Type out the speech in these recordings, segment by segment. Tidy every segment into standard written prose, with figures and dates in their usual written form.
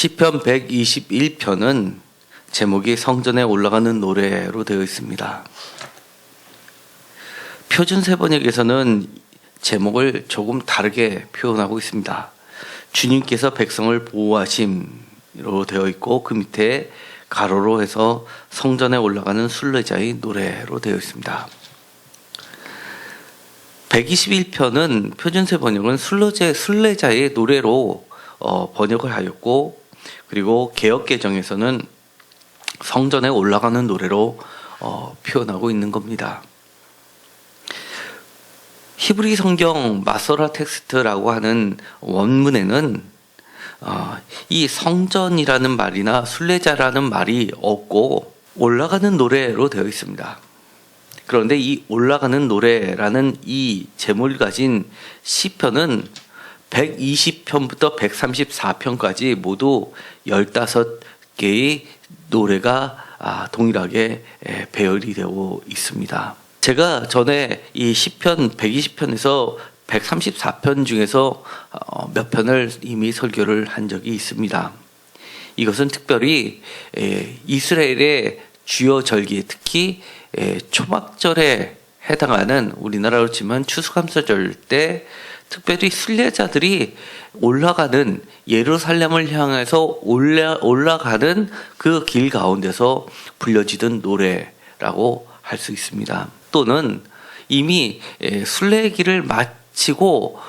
시편 121편은 제목이 성전에 올라가는 노래로 되어 있습니다. 표준세 번역에서는 제목을 조금 다르게 표현하고 있습니다. 주님께서 백성을 보호하심으로 되어 있고 그 밑에 가로로 해서 성전에 올라가는 순례자의 노래로 되어 있습니다. 121편은 표준세 번역은 순례자의 노래로 번역을 하였고, 그리고 개역개정에서는 성전에 올라가는 노래로 표현하고 있는 겁니다. 히브리 성경 마소라 텍스트라고 하는 원문에는 이 성전이라는 말이나 순례자라는 말이 없고 올라가는 노래로 되어 있습니다. 그런데 이 올라가는 노래라는 이 제목을 가진 시편은 120편부터 134편까지 모두 15개의 노래가 동일하게 배열이 되어 있습니다. 제가 전에 이 시편 120편에서 134편 중에서 몇 편을 이미 설교를 한 적이 있습니다. 이것은 특별히 이스라엘의 주요 절기, 특히 초막절에 해당하는, 우리나라로 치면 추수감사절 때 특별히 순례자들이 올라가는, 예루살렘을 향해서 올라가는 그 길 가운데서 불려지던 노래라고 할 수 있습니다. 또는 이미 순례길을 마치고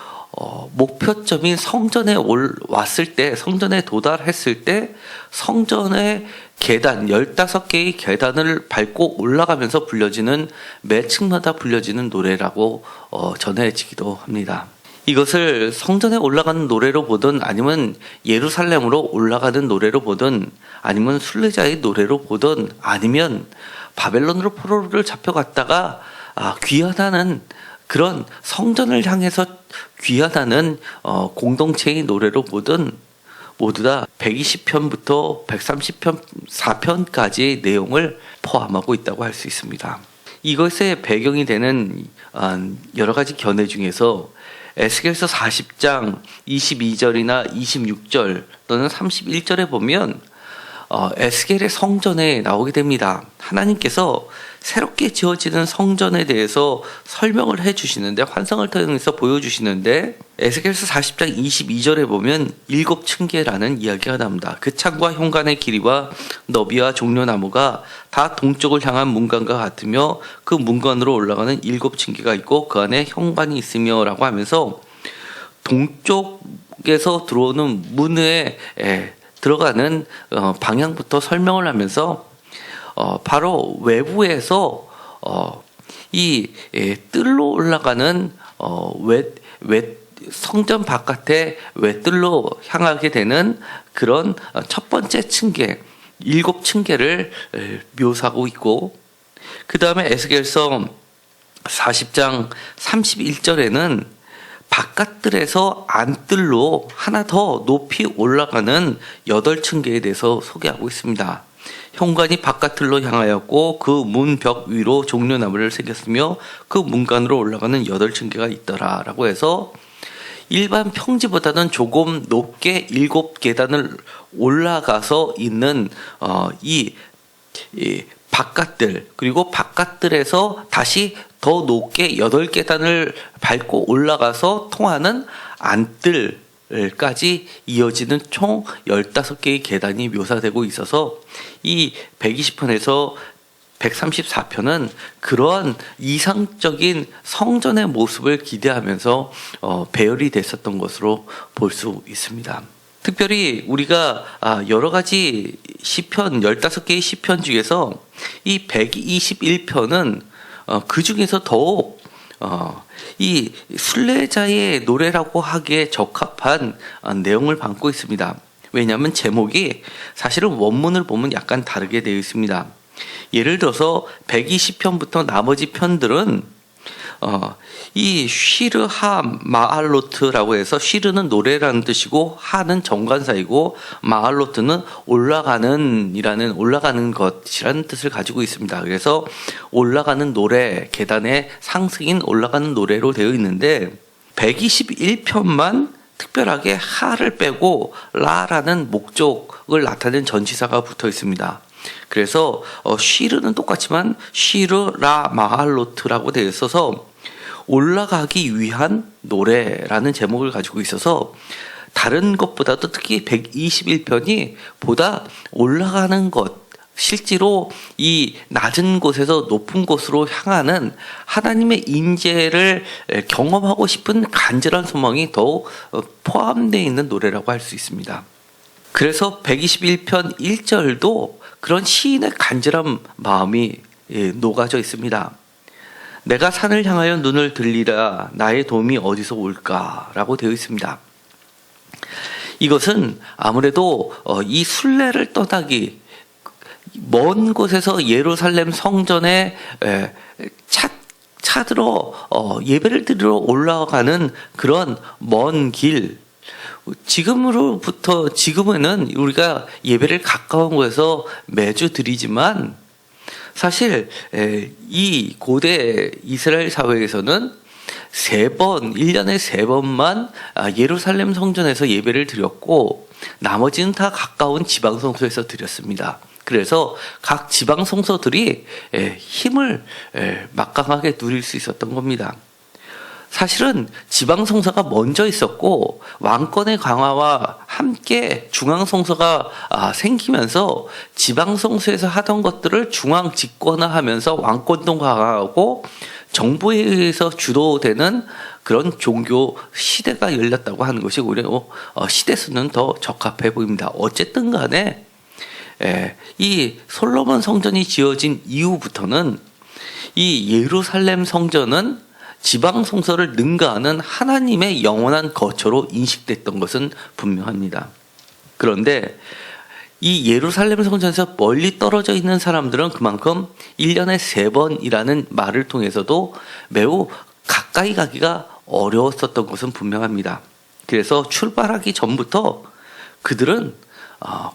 목표점인 성전에 왔을 때, 성전에 도달했을 때 성전의 계단, 15개의 계단을 밟고 올라가면서 불려지는, 매 층마다 불려지는 노래라고 전해지기도 합니다. 이것을 성전에 올라가는 노래로 보든, 아니면 예루살렘으로 올라가는 노래로 보든, 아니면 순례자의 노래로 보든, 아니면 바벨론으로 포로를 잡혀갔다가 귀환하는, 그런 성전을 향해서 귀환하는 공동체의 노래로 보든, 모두 다 120편부터 134편까지의 내용을 포함하고 있다고 할 수 있습니다. 이것의 배경이 되는 여러 가지 견해 중에서 에스겔서 40장 22절이나 26절 또는 31절에 보면 에스겔의 성전에 나오게 됩니다. 하나님께서 새롭게 지어지는 성전에 대해서 설명을 해주시는데, 환상을 통해서 보여주시는데, 에스겔서 40장 22절에 보면 7층계라는 이야기가 나옵니다. 그 창과 현관의 길이와 너비와 종려나무가 다 동쪽을 향한 문관과 같으며 그 문관으로 올라가는 7층계가 있고 그 안에 현관이 있으며 라고 하면서 동쪽에서 들어오는 문에 들어가는 방향부터 설명을 하면서 바로 외부에서 이 뜰로 올라가는 성전 바깥에 외뜰로 향하게 되는 그런 첫 번째 층계, 7층계를 묘사하고 있고, 그 다음에 에스겔서 40장 31절에는 바깥뜰에서 안뜰로 하나 더 높이 올라가는 8층계에 대해서 소개하고 있습니다. 현관이 바깥뜰로 향하였고 그 문벽 위로 종려나무를 새겼으며 그 문간으로 올라가는 8층계가 있더라 라고 해서 일반 평지보다는 조금 높게 7계단을 올라가서 있는 이 바깥뜰, 그리고 바깥뜰에서 다시 더 높게 8계단을 밟고 올라가서 통하는 안뜰까지 이어지는 총 15개의 계단이 묘사되고 있어서 이 120편에서 134편은 그러한 이상적인 성전의 모습을 기대하면서 배열이 됐었던 것으로 볼 수 있습니다. 특별히 우리가 여러 가지 시편, 15개의 시편 중에서 이 121편은 그 중에서 더욱 이 순례자의 노래라고 하기에 적합한 내용을 담고 있습니다. 왜냐하면 제목이 사실은 원문을 보면 약간 다르게 되어 있습니다. 예를 들어서 120편부터 나머지 편들은 이 쉬르 하 마알로트라고 해서, 쉬르는 노래라는 뜻이고 하는 정관사이고 마알로트는 올라가는 것이라는 뜻을 가지고 있습니다. 그래서 올라가는 노래, 계단의 상승인 올라가는 노래로 되어 있는데 121편만 특별하게 하를 빼고 라라는 목적을 나타낸 전치사가 붙어 있습니다. 그래서 쉬르는 똑같지만 쉬르 라 마할로트라고 되어 있어서 올라가기 위한 노래라는 제목을 가지고 있어서 다른 것보다도 특히 121편이 보다 올라가는 것, 실제로 이 낮은 곳에서 높은 곳으로 향하는 하나님의 인재를 경험하고 싶은 간절한 소망이 더욱 포함되어 있는 노래라고 할 수 있습니다. 그래서 121편 1절도 그런 시인의 간절한 마음이 녹아져 있습니다. 내가 산을 향하여 눈을 들리라 나의 도움이 어디서 올까? 라고 되어 있습니다. 이것은 아무래도 이 순례를 떠나기 먼 곳에서 예루살렘 성전에 차들어 예배를 드리러 올라가는 그런 먼 길, 지금에는 우리가 예배를 가까운 곳에서 매주 드리지만 사실 이 고대 이스라엘 사회에서는 1년에 3번만 예루살렘 성전에서 예배를 드렸고 나머지는 다 가까운 지방 성소에서 드렸습니다. 그래서 각 지방 성소들이 힘을 막강하게 누릴 수 있었던 겁니다. 사실은 지방 성소가 먼저 있었고 왕권의 강화와 함께 중앙 성소가 생기면서 지방 성소에서 하던 것들을 중앙 집권화하면서 왕권도 강화하고 정부에 의해서 주도되는 그런 종교 시대가 열렸다고 하는 것이 오히려 시대수는 더 적합해 보입니다. 어쨌든 간에 이 솔로몬 성전이 지어진 이후부터는 이 예루살렘 성전은 지방 성소를 능가하는 하나님의 영원한 거처로 인식됐던 것은 분명합니다. 그런데 이 예루살렘 성전에서 멀리 떨어져 있는 사람들은 그만큼 1년에 3번이라는 말을 통해서도 매우 가까이 가기가 어려웠었던 것은 분명합니다. 그래서 출발하기 전부터 그들은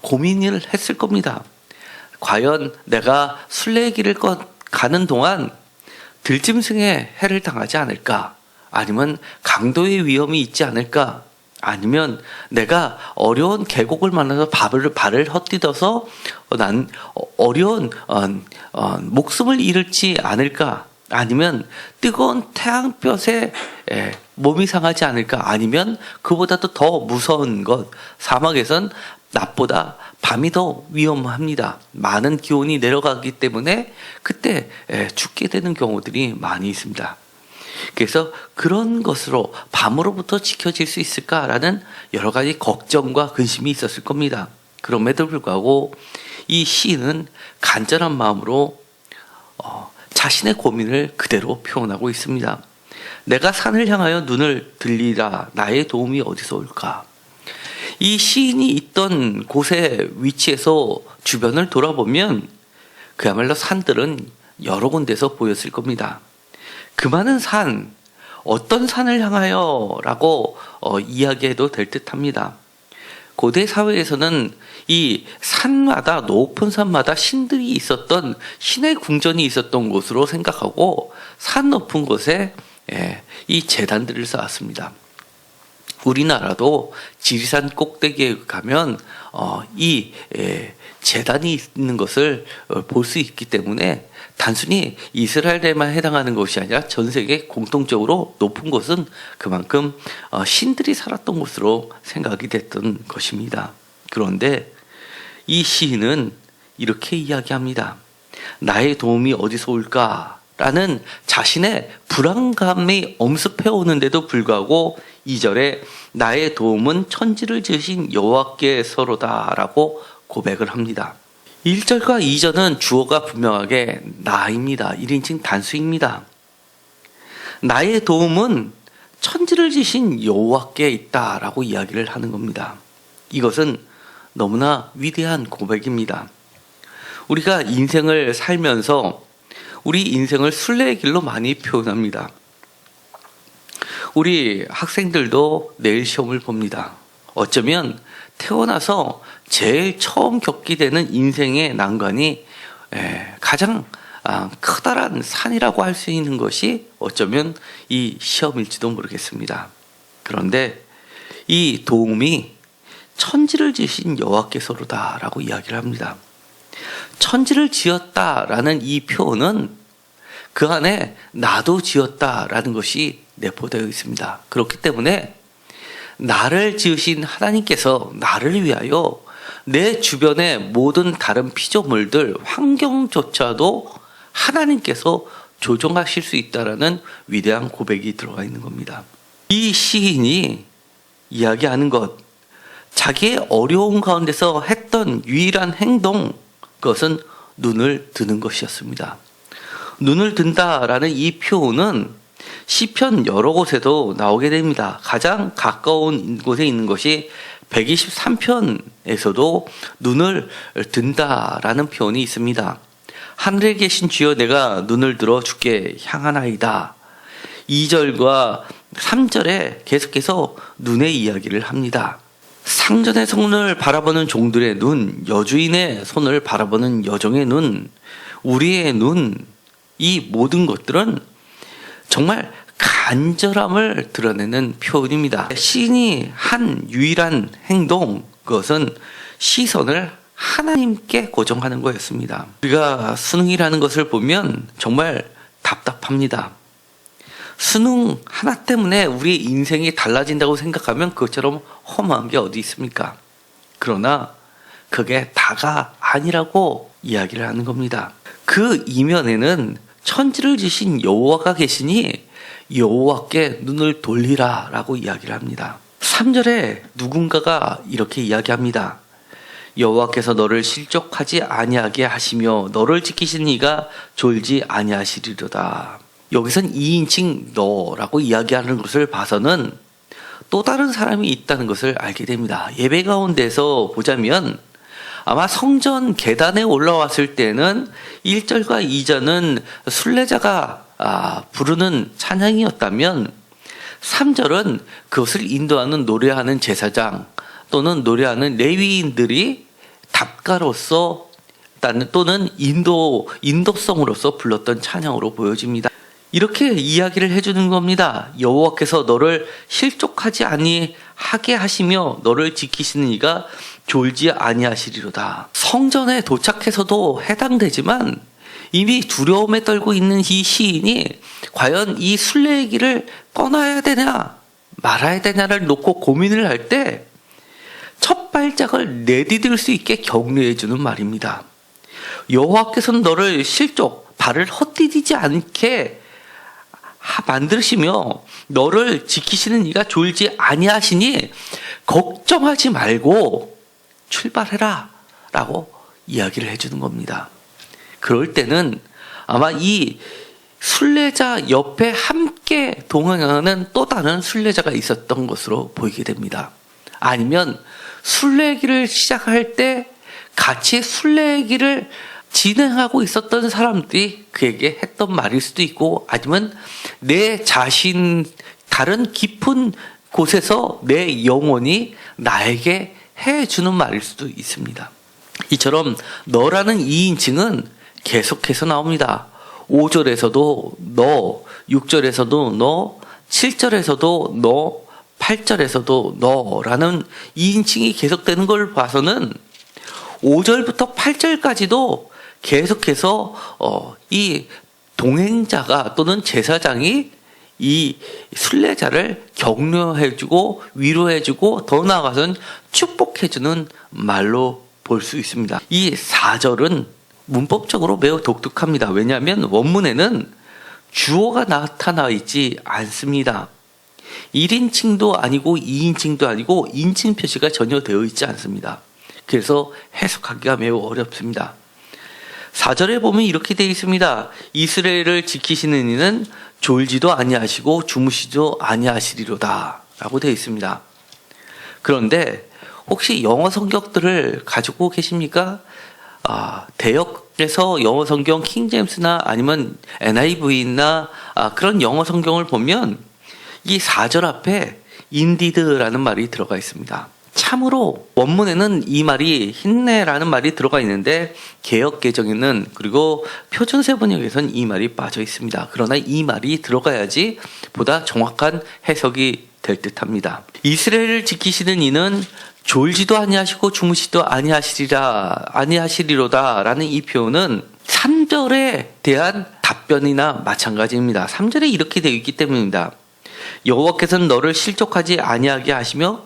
고민을 했을 겁니다. 과연 내가 순례의 길을 가는 동안 들짐승의 해를 당하지 않을까? 아니면 강도의 위험이 있지 않을까? 아니면 내가 어려운 계곡을 만나서 발을 헛디뎌서 난 어려운 목숨을 잃지 않을까? 아니면 뜨거운 태양볕에 몸이 상하지 않을까? 아니면 그보다도 더 무서운 것, 사막에선 낮보다 밤이 더 위험합니다. 많은 기온이 내려가기 때문에 그때 죽게 되는 경우들이 많이 있습니다. 그래서 그런 것으로 밤으로부터 지켜질 수 있을까라는 여러 가지 걱정과 근심이 있었을 겁니다. 그럼에도 불구하고 이 시인은 간절한 마음으로 자신의 고민을 그대로 표현하고 있습니다. 내가 산을 향하여 눈을 들리라 나의 도움이 어디서 올까? 이 시인이 있던 곳의 위치에서 주변을 돌아보면 그야말로 산들은 여러 군데서 보였을 겁니다. 그 많은 산, 어떤 산을 향하여 라고 이야기해도 될 듯합니다. 고대 사회에서는 이 산마다, 높은 산마다 신들이 있었던, 신의 궁전이 있었던 곳으로 생각하고 산 높은 곳에 이 제단들을 쌓았습니다. 우리나라도 지리산 꼭대기에 가면 이 제단이 있는 것을 볼 수 있기 때문에 단순히 이스라엘에만 해당하는 것이 아니라 전 세계 공통적으로 높은 곳은 그만큼 신들이 살았던 곳으로 생각이 됐던 것입니다. 그런데 이 시인은 이렇게 이야기합니다. 나의 도움이 어디서 올까? 라는 자신의 불안감이 엄습해 오는데도 불구하고 2절에 나의 도움은 천지를 지으신 여호와께서로다 라고 고백을 합니다. 1절과 2절은 주어가 분명하게 나입니다. 1인칭 단수입니다. 나의 도움은 천지를 지으신 여호와께 있다라고 이야기를 하는 겁니다. 이것은 너무나 위대한 고백입니다. 우리가 인생을 살면서 우리 인생을 순례의 길로 많이 표현합니다. 우리 학생들도 내일 시험을 봅니다. 어쩌면 태어나서 제일 처음 겪게 되는 인생의 난관이 가장 커다란 산이라고 할 수 있는 것이 어쩌면 이 시험일지도 모르겠습니다. 그런데 이 도움이 천지를 지으신 여호와께서로다라고 이야기를 합니다. 천지를 지었다라는 이 표현은 그 안에 나도 지었다라는 것이 내포되어 있습니다. 그렇기 때문에 나를 지으신 하나님께서 나를 위하여 내 주변의 모든 다른 피조물들, 환경조차도 하나님께서 조정하실 수 있다라는 위대한 고백이 들어가 있는 겁니다. 이 시인이 이야기하는 것, 자기의 어려운 가운데서 했던 유일한 행동, 그것은 눈을 드는 것이었습니다. 눈을 든다라는 이 표현은 시편 여러 곳에도 나오게 됩니다. 가장 가까운 곳에 있는 것이 123편에서도 눈을 든다라는 표현이 있습니다. 하늘에 계신 주여 내가 눈을 들어 주께 향하나이다. 2절과 3절에 계속해서 눈의 이야기를 합니다. 상전의 손을 바라보는 종들의 눈, 여주인의 손을 바라보는 여종의 눈, 우리의 눈, 이 모든 것들은 정말 간절함을 드러내는 표현입니다. 시인이 한 유일한 행동, 그것은 시선을 하나님께 고정하는 거였습니다. 우리가 수능이라는 것을 보면 정말 답답합니다. 수능 하나 때문에 우리의 인생이 달라진다고 생각하면 그것처럼 허무한 게 어디 있습니까? 그러나 그게 다가 아니라고 이야기를 하는 겁니다. 그 이면에는 천지를 지신 여호와가 계시니 여호와께 눈을 돌리라 라고 이야기를 합니다. 3절에 누군가가 이렇게 이야기합니다. 여호와께서 너를 실족하지 아니하게 하시며 너를 지키신 이가 졸지 아니하시리로다. 여기선 2인칭 너라고 이야기하는 것을 봐서는 또 다른 사람이 있다는 것을 알게 됩니다. 예배 가운데서 보자면 아마 성전 계단에 올라왔을 때는 1절과 2절은 순례자가 부르는 찬양이었다면 3절은 그것을 인도하는 노래하는 제사장 또는 노래하는 레위인들이 답가로서 또는 인도성으로서 불렀던 찬양으로 보여집니다. 이렇게 이야기를 해주는 겁니다. 여호와께서 너를 실족하지 아니하게 하시며 너를 지키시는 이가 졸지 아니하시리로다. 성전에 도착해서도 해당되지만 이미 두려움에 떨고 있는 이 시인이 과연 이 순례의 길을 떠나야 되냐 말아야 되냐를 놓고 고민을 할 때 첫 발짝을 내디딜 수 있게 격려해 주는 말입니다. 여호와께서는 너를 실족, 발을 헛디디지 않게 만드시며 너를 지키시는 이가 졸지 아니하시니 걱정하지 말고 출발해라 라고 이야기를 해주는 겁니다. 그럴 때는 아마 이 순례자 옆에 함께 동행하는 또 다른 순례자가 있었던 것으로 보이게 됩니다. 아니면 순례길을 시작할 때 같이 순례길을 진행하고 있었던 사람들이 그에게 했던 말일 수도 있고, 아니면 내 자신 다른 깊은 곳에서 내 영혼이 나에게 해주는 말일 수도 있습니다. 이처럼 너라는 2인칭은 계속해서 나옵니다. 5절에서도 너, 6절에서도 너, 7절에서도 너, 8절에서도 너라는 2인칭이 계속되는 걸 봐서는 5절부터 8절까지도 계속해서 이 동행자가 또는 제사장이 이 순례자를 격려해주고 위로해주고 더 나아가서는 축복해주는 말로 볼 수 있습니다. 이 4절은 문법적으로 매우 독특합니다. 왜냐하면 원문에는 주어가 나타나 있지 않습니다. 1인칭도 아니고 2인칭도 아니고 인칭 표시가 전혀 되어 있지 않습니다. 그래서 해석하기가 매우 어렵습니다. 4절에 보면 이렇게 되어 있습니다. 이스라엘을 지키시는 이는 졸지도 아니하시고 주무시도 아니하시리로다 라고 되어 있습니다. 그런데 혹시 영어 성경들을 가지고 계십니까? 대역에서 영어 성경 킹제임스나 아니면 NIV나 그런 영어 성경을 보면 이 4절 앞에 indeed라는 말이 들어가 있습니다. 참으로 원문에는 이 말이 힘내라는 말이 들어가 있는데 개역 개정에는 그리고 표준세 번역에서는 이 말이 빠져 있습니다. 그러나 이 말이 들어가야지 보다 정확한 해석이 될 듯합니다. 이스라엘을 지키시는 이는 졸지도 아니하시고 주무시도 아니하시리로다라는 이 표현은 3절에 대한 답변이나 마찬가지입니다. 3절에 이렇게 되어 있기 때문입니다. 여호와께서는 너를 실족하지 아니하게 하시며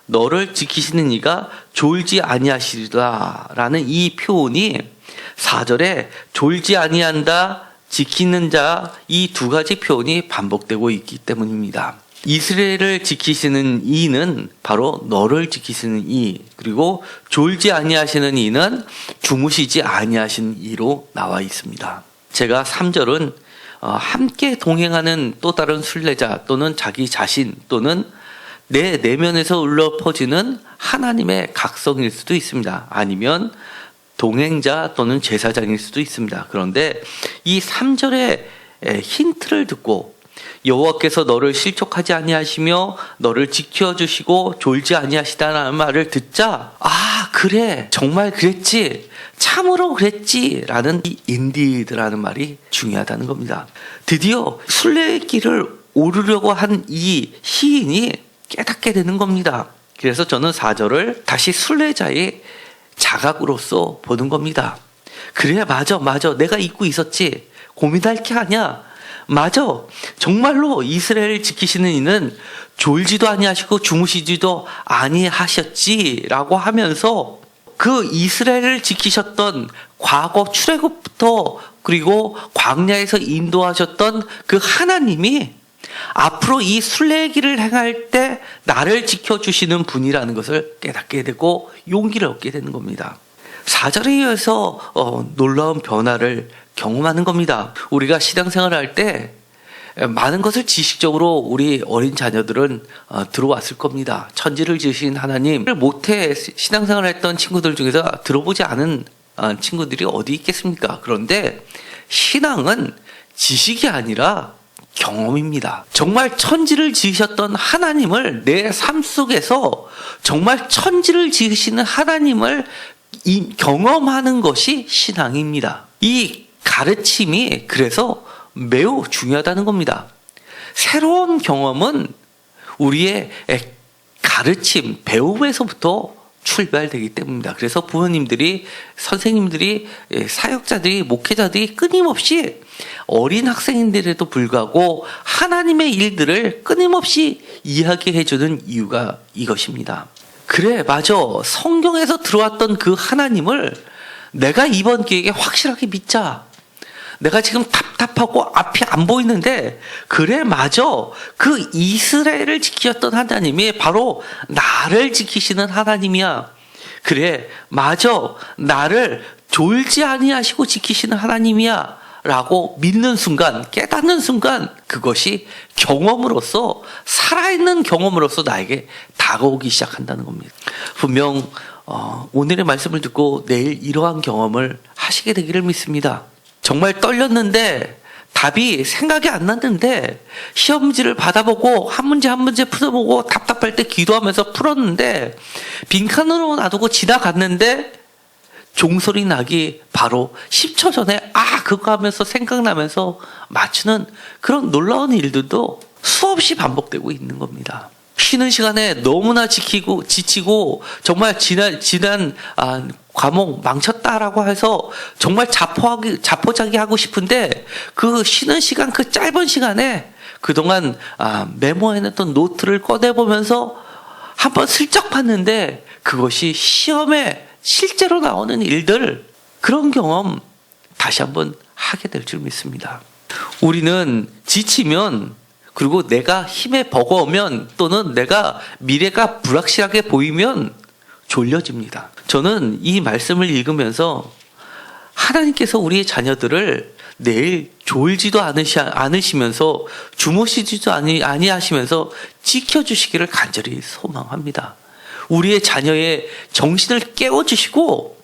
너를 지키시는 이가 졸지 아니하시리라라는 이 표현이 4절에 졸지 아니한다, 지키는 자 이 두 가지 표현이 반복되고 있기 때문입니다. 이스라엘을 지키시는 이는 바로 너를 지키시는 이, 그리고 졸지 아니하시는 이는 주무시지 아니하시는 이로 나와 있습니다. 제가 3절은 함께 동행하는 또 다른 순례자 또는 자기 자신 또는 내 내면에서 울려 퍼지는 하나님의 각성일 수도 있습니다. 아니면 동행자 또는 제사장일 수도 있습니다. 그런데 이 3절의 힌트를 듣고 여호와께서 너를 실족하지 아니하시며 너를 지켜주시고 졸지 아니하시다라는 말을 듣자, 아 그래 정말 그랬지, 참으로 그랬지 라는 이 인디드라는 말이 중요하다는 겁니다. 드디어 순례의 길을 오르려고 한 이 시인이 깨닫게 되는 겁니다. 그래서 저는 4절을 다시 순례자의 자각으로서 보는 겁니다. 그래 맞아 내가 잊고 있었지, 고민할 게 아니야, 맞아 정말로 이스라엘을 지키시는 이는 졸지도 아니하시고 주무시지도 아니하셨지라고 하면서 그 이스라엘을 지키셨던 과거 출애굽부터 그리고 광야에서 인도하셨던 그 하나님이 앞으로 이 순례의 길을 행할 때 나를 지켜주시는 분이라는 것을 깨닫게 되고 용기를 얻게 되는 겁니다. 4절에 의해서 놀라운 변화를 경험하는 겁니다. 우리가 신앙생활을 할 때 많은 것을 지식적으로 우리 어린 자녀들은 들어왔을 겁니다. 천지를 지으신 하나님을 모태 신앙생활을 했던 친구들 중에서 들어보지 않은 친구들이 어디 있겠습니까? 그런데 신앙은 지식이 아니라 경험입니다. 정말 천지를 지으셨던 하나님을 내 삶 속에서 정말 천지를 지으시는 하나님을 경험하는 것이 신앙입니다. 이 가르침이 그래서 매우 중요하다는 겁니다. 새로운 경험은 우리의 가르침, 배움에서부터 출발되기 때문입니다. 그래서 부모님들이, 선생님들이, 사역자들이, 목회자들이 끊임없이 어린 학생인들에도 불구하고 하나님의 일들을 끊임없이 이야기해주는 이유가 이것입니다. 그래 맞아, 성경에서 들어왔던 그 하나님을 내가 이번 기회에 확실하게 믿자. 내가 지금 답답하고 앞이 안 보이는데 그래 맞아, 그 이스라엘을 지키셨던 하나님이 바로 나를 지키시는 하나님이야. 그래 맞아, 나를 졸지 아니하시고 지키시는 하나님이야 라고 믿는 순간, 깨닫는 순간 그것이 경험으로서, 살아있는 경험으로서 나에게 다가오기 시작한다는 겁니다. 분명 오늘의 말씀을 듣고 내일 이러한 경험을 하시게 되기를 믿습니다. 정말 떨렸는데 답이 생각이 안 났는데 시험지를 받아보고 한 문제 한 문제 풀어보고 답답할 때 기도하면서 풀었는데 빈칸으로 놔두고 지나갔는데 종소리 나기 바로 10초 전에 그거 하면서 생각나면서 맞추는 그런 놀라운 일들도 수없이 반복되고 있는 겁니다. 쉬는 시간에 너무나 지치고 정말 지난 과목 망쳤다라고 해서 정말 자포자기 하고 싶은데 그 쉬는 시간, 그 짧은 시간에 그동안 메모해놨던 노트를 꺼내보면서 한번 슬쩍 봤는데 그것이 시험에 실제로 나오는 일들, 그런 경험 다시 한번 하게 될 줄 믿습니다. 우리는 지치면, 그리고 내가 힘에 버거우면, 또는 내가 미래가 불확실하게 보이면 졸려집니다. 저는 이 말씀을 읽으면서 하나님께서 우리의 자녀들을 내일 졸지도 않으시면서 주무시지도 아니하시면서 지켜주시기를 간절히 소망합니다. 우리의 자녀의 정신을 깨워주시고,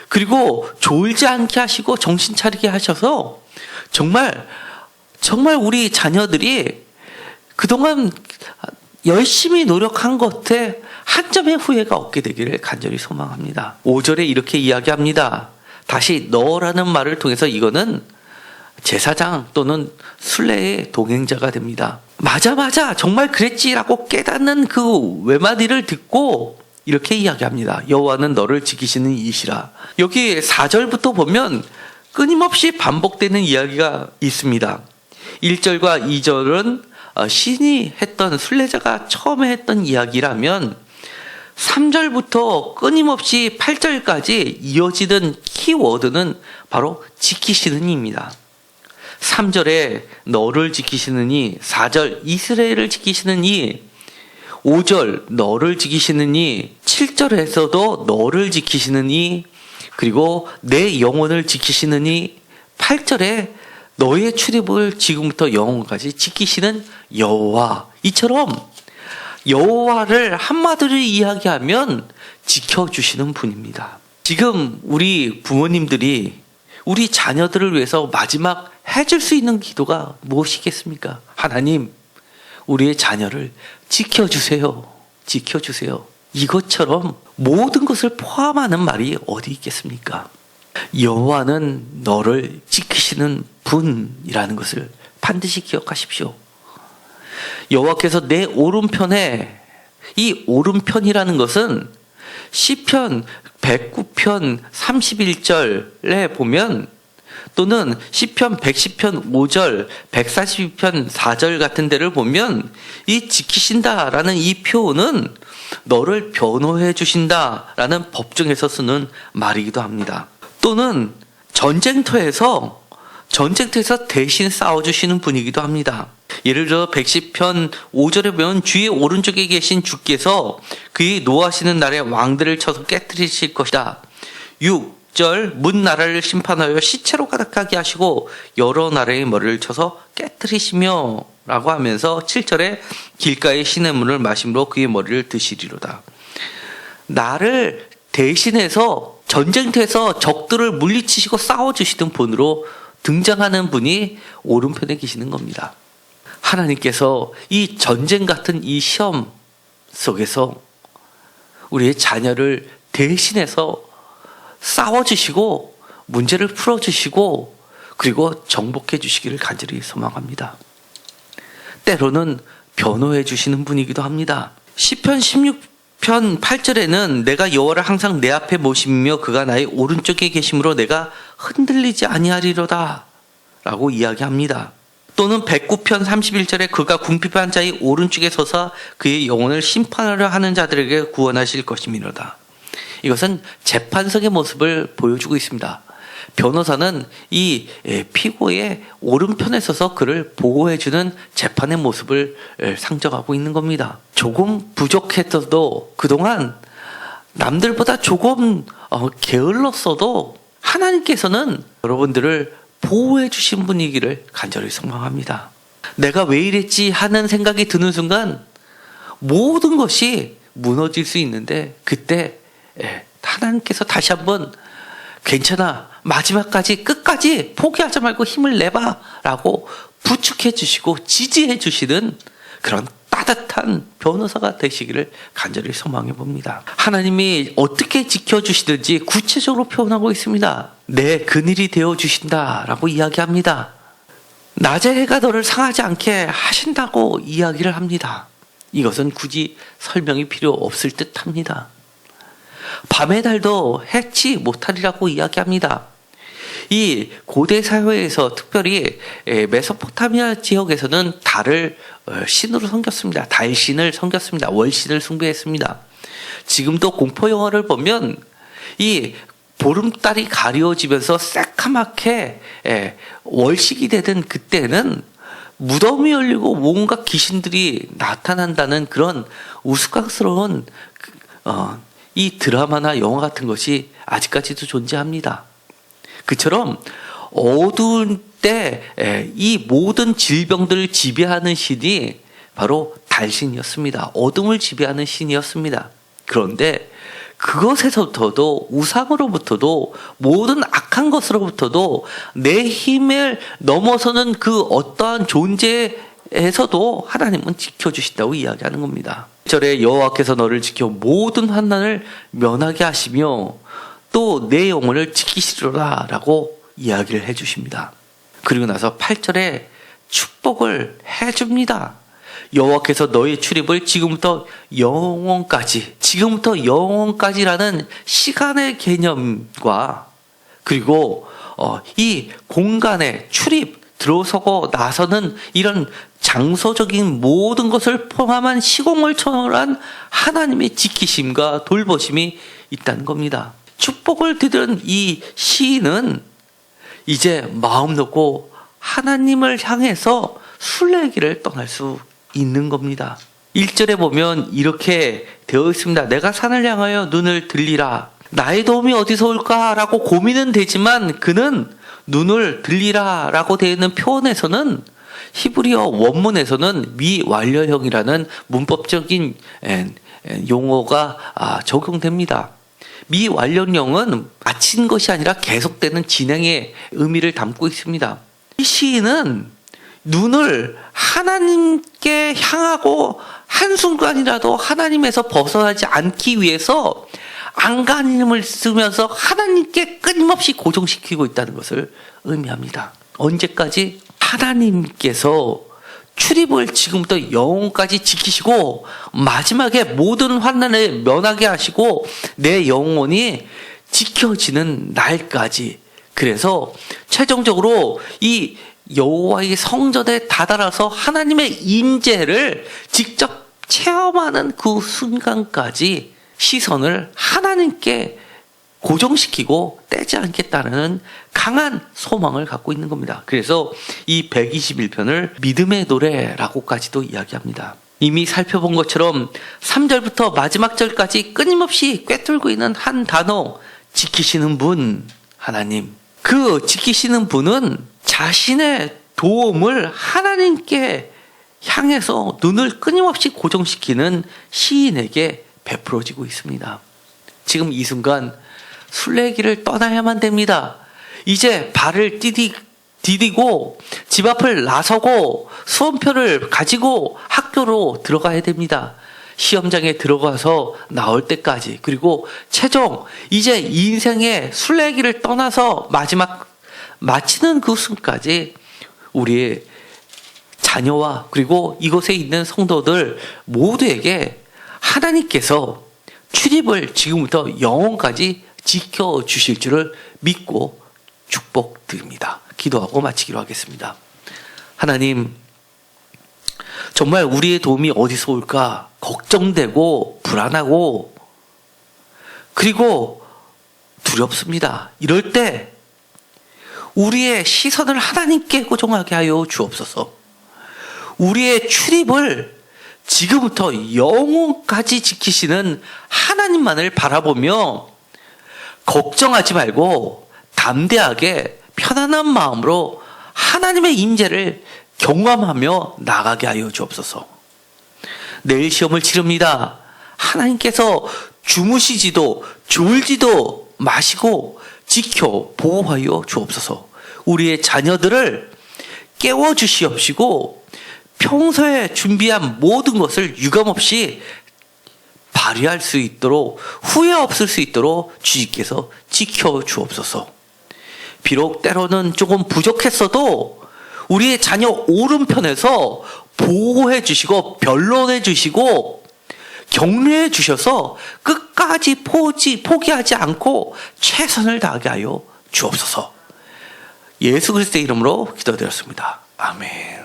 그리고 졸지 않게 하시고 정신 차리게 하셔서 정말 우리 자녀들이 그동안 열심히 노력한 것에 한 점의 후회가 없게 되기를 간절히 소망합니다. 5절에 이렇게 이야기합니다. 다시 너라는 말을 통해서 이거는 제사장 또는 순례의 동행자가 됩니다. 맞아 정말 그랬지라고 깨닫는 그 외마디를 듣고 이렇게 이야기합니다. 여호와는 너를 지키시는 이시라. 여기 4절부터 보면 끊임없이 반복되는 이야기가 있습니다. 1절과 2절은 신이 했던, 순례자가 처음에 했던 이야기라면 3절부터 끊임없이 8절까지 이어지는 키워드는 바로 지키시는 이입니다. 3절에 너를 지키시는 이, 4절 이스라엘을 지키시는 이, 5절 너를 지키시는 이, 7절에서도 너를 지키시는 이, 그리고 내 영혼을 지키시는 이, 8절에 너의 출입을 지금부터 영혼까지 지키시는 여호와. 이처럼 여호와를 한마디로 이야기하면 지켜주시는 분입니다. 지금 우리 부모님들이 우리 자녀들을 위해서 마지막 해줄 수 있는 기도가 무엇이겠습니까? 하나님, 우리의 자녀를 지켜주세요. 지켜주세요. 이것처럼 모든 것을 포함하는 말이 어디 있겠습니까? 여호와는 너를 지키시는 분이라는 것을 반드시 기억하십시오. 여호와께서 내 오른편에, 이 오른편이라는 것은 시편 109편 31절에 보면, 또는 시편 110편 5절, 142편 4절 같은 데를 보면 이 지키신다라는 이 표현은 너를 변호해 주신다라는 법정에서 쓰는 말이기도 합니다. 또는 전쟁터에서 대신 싸워주시는 분이기도 합니다. 예를 들어 110편 5절에 보면 주의 오른쪽에 계신 주께서 그의 노하시는 날에 왕들을 쳐서 깨뜨리실 것이다. 6절 문 나라를 심판하여 시체로 가득하게 하시고 여러 나라의 머리를 쳐서 깨뜨리시며 라고 하면서 7절에 길가의 시냇물을 마심으로 그의 머리를 드시리로다. 나를 대신해서 전쟁터에서 적들을 물리치시고 싸워주시던 분으로 등장하는 분이 오른편에 계시는 겁니다. 하나님께서 이 전쟁 같은 이 시험 속에서 우리의 자녀를 대신해서 싸워주시고 문제를 풀어주시고 그리고 정복해 주시기를 간절히 소망합니다. 때로는 변호해 주시는 분이기도 합니다. 시편 16편 8절에는 내가 여호와를 항상 내 앞에 모시며 그가 나의 오른쪽에 계심으로 내가 흔들리지 아니하리로다 라고 이야기합니다. 또는 109편 31절에 그가 궁핍한 자의 오른쪽에 서서 그의 영혼을 심판하려 하는 자들에게 구원하실 것이미로다. 이것은 재판석의 모습을 보여주고 있습니다. 변호사는 이 피고의 오른편에 서서 그를 보호해주는 재판의 모습을 상정하고 있는 겁니다. 조금 부족했어도 그동안 남들보다 조금 게을렀어도 하나님께서는 여러분들을 보호해 주신 분이기를 간절히 소망합니다. 내가 왜 이랬지 하는 생각이 드는 순간 모든 것이 무너질 수 있는데 그때 하나님께서 다시 한번 괜찮아, 마지막까지 끝까지 포기하지 말고 힘을 내봐 라고 부축해 주시고 지지해 주시는 그런 따뜻한 변호사가 되시기를 간절히 소망해 봅니다. 하나님이 어떻게 지켜주시든지 구체적으로 표현하고 있습니다. 내 그늘이 되어주신다라고 이야기합니다. 낮의 해가 너를 상하지 않게 하신다고 이야기를 합니다. 이것은 굳이 설명이 필요 없을 듯 합니다. 밤의 달도 해치 못하리라고 이야기합니다. 이 고대 사회에서 특별히 메소포타미아 지역에서는 달을 신으로 섬겼습니다. 달신을 섬겼습니다. 월신을 숭배했습니다. 지금도 공포 영화를 보면 이 보름달이 가려지면서 새카맣게 월식이 되던 그때는 무덤이 열리고 뭔가 귀신들이 나타난다는 그런 우스꽝스러운 이 드라마나 영화 같은 것이 아직까지도 존재합니다. 그처럼 어두운 때 이 모든 질병들을 지배하는 신이 바로 달신이었습니다. 어둠을 지배하는 신이었습니다. 그런데 그것에서부터도 우상으로부터도 모든 악한 것으로부터도 내 힘을 넘어서는 그 어떠한 존재에서도 하나님은 지켜주신다고 이야기하는 겁니다. 1절에 여호와께서 너를 지켜 모든 환난을 면하게 하시며 또 내 영혼을 지키시리라 라고 이야기를 해주십니다. 그리고 나서 8절에 축복을 해줍니다. 여호와께서 너의 출입을 지금부터 영원까지라는 시간의 개념과 그리고 이 공간에 출입, 들어서고 나서는 이런 장소적인 모든 것을 포함한 시공을 초월한 하나님의 지키심과 돌보심이 있다는 겁니다. 축복을 들은 이 시인은 이제 마음 놓고 하나님을 향해서 순례길을 떠날 수 있는 겁니다. 1절에 보면 이렇게 되어 있습니다. 내가 산을 향하여 눈을 들리라. 나의 도움이 어디서 올까라고 고민은 되지만 그는 눈을 들리라 라고 되어 있는 표현에서는 히브리어 원문에서는 미완료형이라는 문법적인 용어가 적용됩니다. 미완료형은 마친 것이 아니라 계속되는 진행의 의미를 담고 있습니다. 이 시인은 눈을 하나님께 향하고 한순간이라도 하나님에서 벗어나지 않기 위해서 안간힘을 쓰면서 하나님께 끊임없이 고정시키고 있다는 것을 의미합니다. 언제까지? 하나님께서 출입을 지금부터 영혼까지 지키시고 마지막에 모든 환난을 면하게 하시고 내 영혼이 지켜지는 날까지. 그래서 최종적으로 이 여호와의 성전에 다다라서 하나님의 임재를 직접 체험하는 그 순간까지 시선을 하나님께 고정시키고 떼지 않겠다는 강한 소망을 갖고 있는 겁니다. 그래서 이 121편을 믿음의 노래라고까지도 이야기합니다. 이미 살펴본 것처럼 3절부터 마지막 절까지 끊임없이 꿰뚫고 있는 한 단어, 지키시는 분, 하나님. 그 지키시는 분은 자신의 도움을 하나님께 향해서 눈을 끊임없이 고정시키는 시인에게 베풀어지고 있습니다. 지금 이 순간 순례길을 떠나야만 됩니다. 이제 발을 디디고 집 앞을 나서고 수험표를 가지고 학교로 들어가야 됩니다. 시험장에 들어가서 나올 때까지, 그리고 최종 이제 인생의 순례길을 떠나서 마지막 마치는 그 순간까지 우리의 자녀와 그리고 이곳에 있는 성도들 모두에게 하나님께서 출입을 지금부터 영원까지 지켜주실 줄을 믿고 축복드립니다. 기도하고 마치기로 하겠습니다. 하나님, 정말 우리의 도움이 어디서 올까 걱정되고 불안하고 그리고 두렵습니다. 이럴 때 우리의 시선을 하나님께 고정하게 하여 주옵소서. 우리의 출입을 지금부터 영원까지 지키시는 하나님만을 바라보며 걱정하지 말고 담대하게 편안한 마음으로 하나님의 임재를 경험하며 나가게 하여 주옵소서. 내일 시험을 치릅니다. 하나님께서 주무시지도 졸지도 마시고 지켜 보호하여 주옵소서. 우리의 자녀들을 깨워주시옵시고 평소에 준비한 모든 것을 유감없이 발휘할 수 있도록, 후회 없을 수 있도록 주님께서 지켜 주옵소서. 비록 때로는 조금 부족했어도 우리의 자녀 오른편에서 보호해 주시고 변론해 주시고 격려해 주셔서 끝까지 포기하지 않고 최선을 다하게 하여 주옵소서. 예수 그리스도의 이름으로 기도드렸습니다. 아멘.